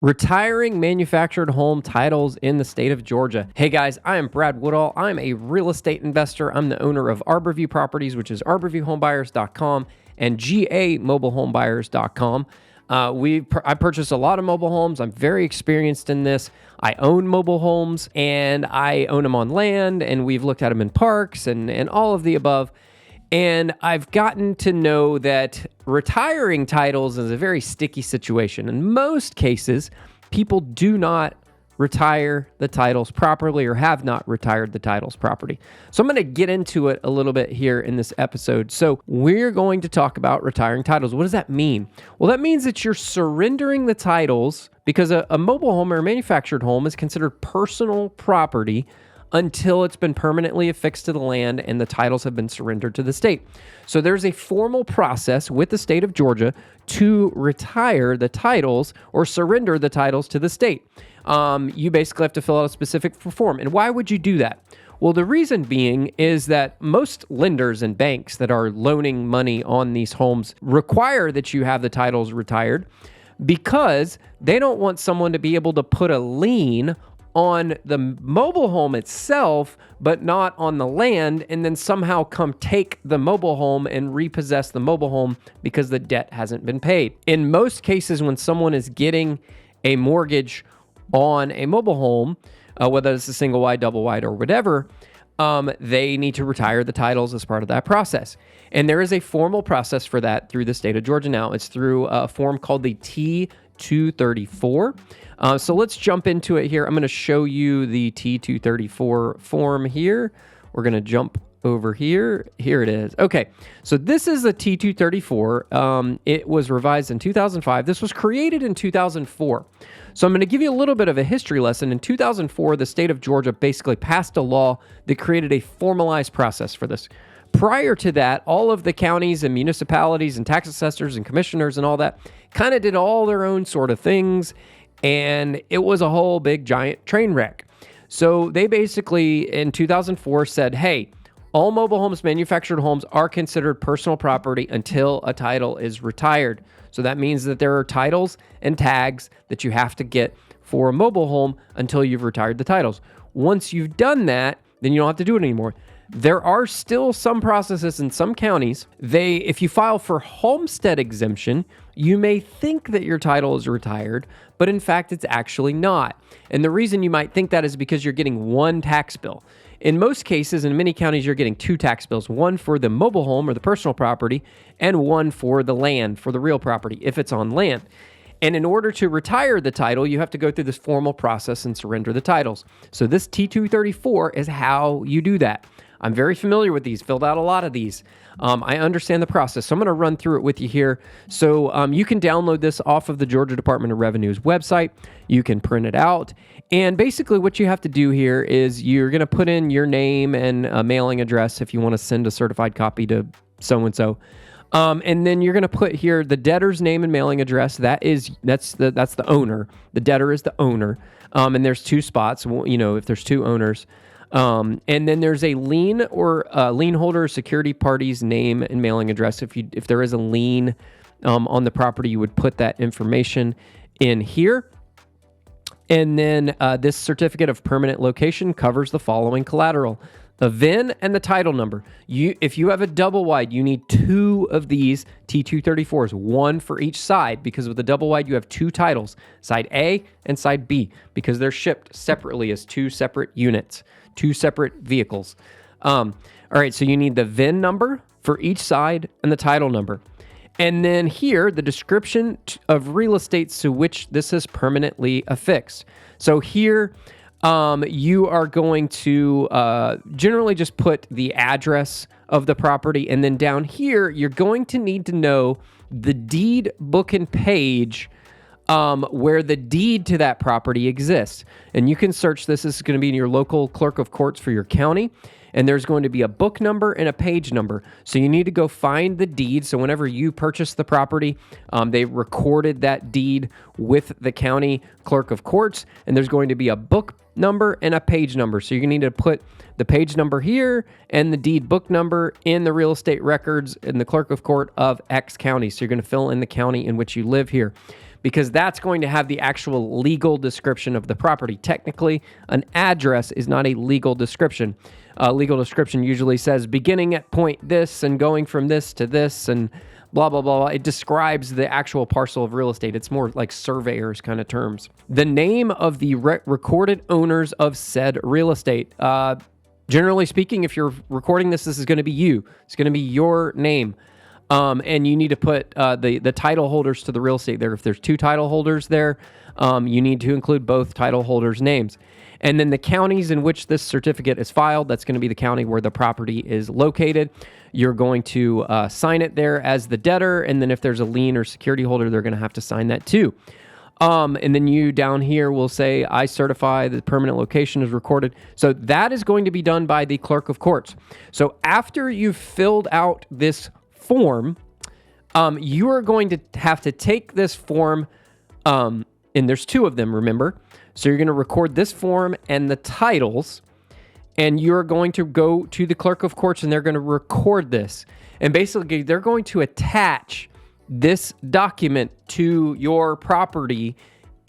Retiring manufactured home titles in the state of Georgia. Hey guys, I am Brad Woodall. I'm a real estate investor. I'm the owner of Arborview Properties, which is arborviewhomebuyers.com and gamobilehomebuyers.com. I purchased a lot of mobile homes. I'm very experienced in this. I own mobile homes and I own them on land, and we've looked at them in parks and all of the above. And I've gotten to know that retiring titles is a very sticky situation. In most cases, people do not retire the titles properly or have not retired the titles properly. So I'm going to get into it a little bit here in this episode. So we're going to talk about retiring titles. What does that mean? Well, that means that you're surrendering the titles because a mobile home or a manufactured home is considered personal property until it's been permanently affixed to the land and the titles have been surrendered to the state. So there's a formal process with the state of Georgia to retire the titles or surrender the titles to the state. You basically have to fill out a specific form. And why would you do that? Well, the reason being is that most lenders and banks that are loaning money on these homes require that you have the titles retired because they don't want someone to be able to put a lien on the mobile home itself, but not on the land, and then somehow come take the mobile home and repossess the mobile home because the debt hasn't been paid. In most cases, when someone is getting a mortgage on a mobile home, whether it's a single wide, double wide, or whatever, they need to retire the titles as part of that process. And there is a formal process for that through the state of Georgia now. It's through a form called the T234. So let's jump into it here. I'm going to show you the T234 form here. We're going to jump over here. Here it is. Okay, so this is a T234. It was revised in 2005. This was created in 2004. So I'm going to give you a little bit of a history lesson. In 2004, the state of Georgia basically passed a law that created a formalized process for this. Prior to that, all of the counties and municipalities and tax assessors and commissioners and all that kind of did all their own sort of things, and it was a whole big giant train wreck. So they basically, in 2004, said, hey, all mobile homes, manufactured homes are considered personal property until a title is retired. So that means that there are titles and tags that you have to get for a mobile home until you've retired the titles. Once you've done that, then you don't have to do it anymore. There are still some processes in some counties. If you file for homestead exemption, you may think that your title is retired, but in fact, it's actually not. And the reason you might think that is because you're getting one tax bill. In most cases, in many counties, you're getting two tax bills, one for the mobile home or the personal property, and one for the land, for the real property, if it's on land. And in order to retire the title, you have to go through this formal process and surrender the titles. So this T234 is how you do that. I'm very familiar with these, filled out a lot of these. I understand the process, so I'm going to run through it with you here. So you can download this off of the Georgia Department of Revenue's website. You can print it out. And basically what you have to do here is you're going to put in your name and a mailing address if you want to send a certified copy to so-and-so. And then you're going to put here the debtor's name and mailing address. That's the owner. The debtor is the owner. And there's two spots, if there's two owners. And then there's a lien or lien holder, security party's name and mailing address. If there is a lien on the property, you would put that information in here. And then this certificate of permanent location covers the following collateral: the VIN and the title number. If you have a double wide, you need two of these T234s, one for each side, because with the double wide, you have two titles, side A and side B, because they're shipped separately as two separate units, two separate vehicles. All right, so you need the VIN number for each side and the title number. And then here, the description of real estate to which this is permanently affixed. So here, you are going to generally just put the address of the property. And then down here, you're going to need to know the deed book and page where the deed to that property exists. And you can search this. This is going to be in your local clerk of courts for your county. And there's going to be a book number and a page number. So you need to go find the deed. So whenever you purchase the property, they recorded that deed with the county clerk of courts. And there's going to be a book number and a page number. So you're going to need to put the page number here and the deed book number in the real estate records in the clerk of court of X county. So you're going to fill in the county in which you live here. because that's going to have the actual legal description of the property. Technically, an address is not a legal description. Legal description usually says beginning at point this and going from this to this and blah, blah, blah. It describes the actual parcel of real estate. It's more like surveyors kind of terms. The name of the recorded owners of said real estate. Generally speaking, if you're recording this is going to be you. It's going to be your name. And you need to put the title holders to the real estate there. If there's 2 title holders there, you need to include both title holders' names. And then the counties in which this certificate is filed, that's going to be the county where the property is located. You're going to sign it there as the debtor. And then if there's a lien or security holder, they're going to have to sign that too. And then you down here will say, I certify the permanent location is recorded. So that is going to be done by the clerk of courts. So after you've filled out this form, you are going to have to take this form, and there's 2 of them, remember? So you're going to record this form and the titles, and you're going to go to the clerk of courts, and they're going to record this. And basically, they're going to attach this document to your property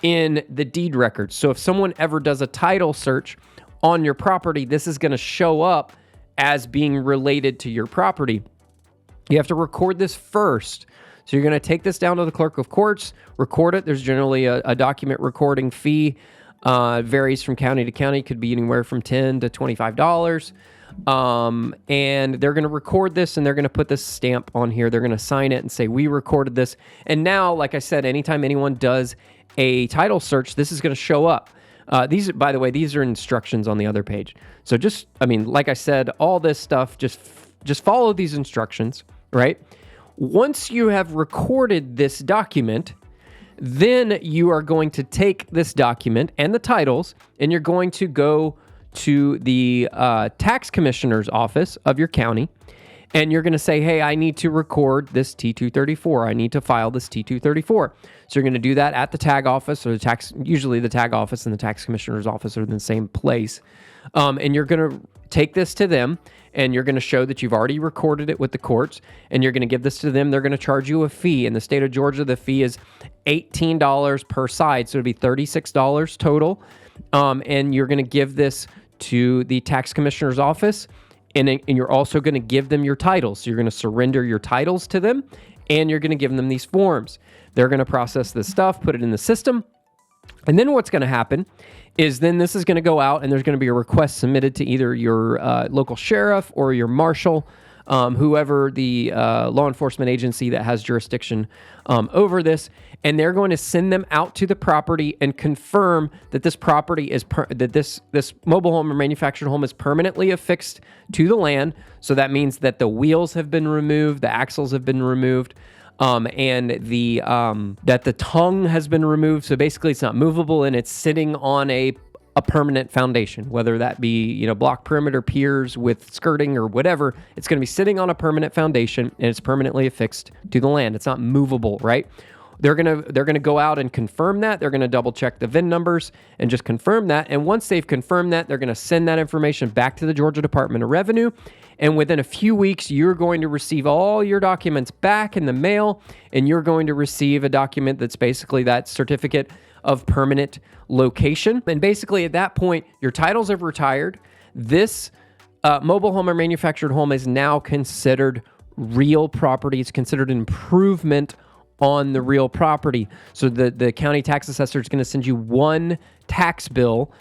in the deed records. So if someone ever does a title search on your property, this is going to show up as being related to your property. You have to record this first. So you're going to take this down to the clerk of courts, record it. There's generally a document recording fee. Varies from county to county. Could be anywhere from $10 to $25. And they're going to record this, and they're going to put this stamp on here. They're going to sign it and say, we recorded this. And now, like I said, anytime anyone does a title search, this is going to show up. These, by the way, these are instructions on the other page. So like I said, all this stuff, just follow these instructions, right? Once you have recorded this document, then you are going to take this document and the titles, and you're going to go to the tax commissioner's office of your county, and you're going to say, hey, I need to record this T-234. I need to file this T-234. So you're going to do that at the tag office, or usually the tag office and the tax commissioner's office are in the same place. And you're going to take this to them, and you're going to show that you've already recorded it with the courts, and you're going to give this to them. They're going to charge you a fee. In the state of Georgia, the fee is $18 per side, so it'd be $36 total. And you're going to give this to the tax commissioner's office, and you're also going to give them your titles. So you're going to surrender your titles to them, and you're going to give them these forms. They're going to process this stuff, put it in the system, and then what's going to happen is then this is going to go out, and there's going to be a request submitted to either your local sheriff or your marshal, whoever the law enforcement agency that has jurisdiction over this, and they're going to send them out to the property and confirm that this property is that this mobile home or manufactured home is permanently affixed to the land. So that means that the wheels have been removed, the axles have been removed. And that the tongue has been removed. So basically it's not movable, and it's sitting on a permanent foundation, whether that be, block perimeter piers with skirting or whatever. It's going to be sitting on a permanent foundation, and it's permanently affixed to the land. It's not movable, right? They're going to go out and confirm that. They're going to double check the VIN numbers and just confirm that. And once they've confirmed that, they're going to send that information back to the Georgia Department of Revenue. And within a few weeks, you're going to receive all your documents back in the mail, and you're going to receive a document that's basically that certificate of permanent location. And basically at that point, your titles have retired. This mobile home or manufactured home is now considered real property. It's considered an improvement on the real property. So the county tax assessor is going to send you one tax bill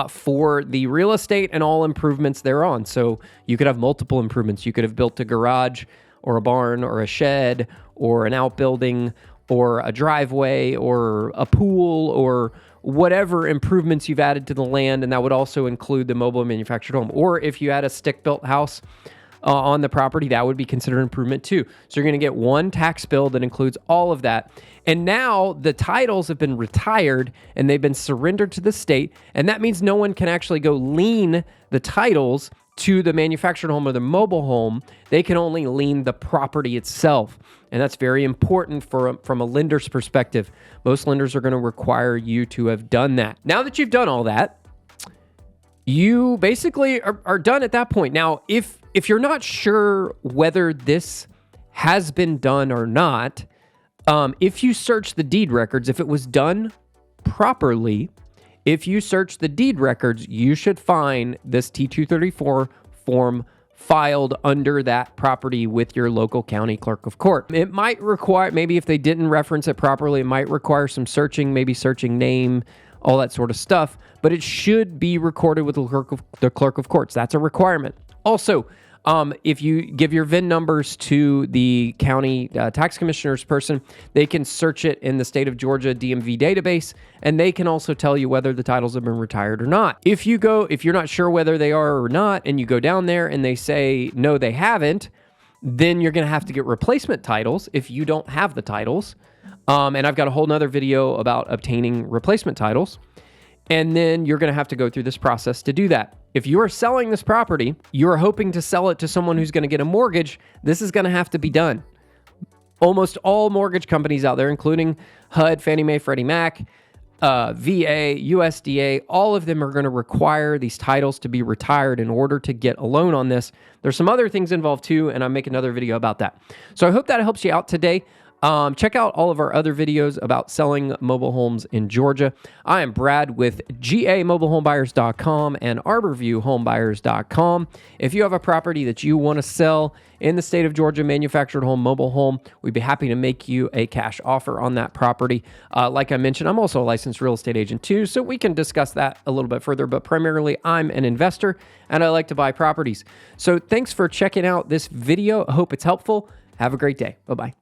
for the real estate and all improvements thereon. So you could have multiple improvements. You could have built a garage or a barn or a shed or an outbuilding or a driveway or a pool or whatever improvements you've added to the land, and that would also include the mobile manufactured home. Or if you had a stick-built house on the property, that would be considered improvement too. So you're going to get one tax bill that includes all of that. And now the titles have been retired and they've been surrendered to the state. And that means no one can actually go lien the titles to the manufactured home or the mobile home. They can only lien the property itself. And that's very important from a lender's perspective. Most lenders are going to require you to have done that. Now that you've done all that, you basically are done at that point. Now, if you're not sure whether this has been done or not, If you search the deed records, if it was done properly, if you search the deed records, you should find this T-234 form filed under that property with your local county clerk of court. It might require, maybe if they didn't reference it properly, it might require some searching, maybe searching name, all that sort of stuff, but it should be recorded with the clerk of courts. That's a requirement. Also, if you give your VIN numbers to the county tax commissioner's person, they can search it in the state of Georgia DMV database, and they can also tell you whether the titles have been retired or not. If you're not sure whether they are or not, and you go down there and they say, no, they haven't, then you're going to have to get replacement titles if you don't have the titles. And I've got a whole nother video about obtaining replacement titles. And then you're going to have to go through this process to do that. If you are selling this property, you're hoping to sell it to someone who's going to get a mortgage, this is going to have to be done. Almost all mortgage companies out there, including HUD, Fannie Mae, Freddie Mac, VA, USDA, all of them are going to require these titles to be retired in order to get a loan on this. There's some other things involved too, and I'll make another video about that. So I hope that helps you out today. Check out all of our other videos about selling mobile homes in Georgia. I am Brad with GAMobileHomebuyers.com and ArborViewHomebuyers.com. If you have a property that you want to sell in the state of Georgia, manufactured home, mobile home, we'd be happy to make you a cash offer on that property. Like I mentioned, I'm also a licensed real estate agent too, so we can discuss that a little bit further, but primarily I'm an investor and I like to buy properties. So thanks for checking out this video. I hope it's helpful. Have a great day. Bye-bye.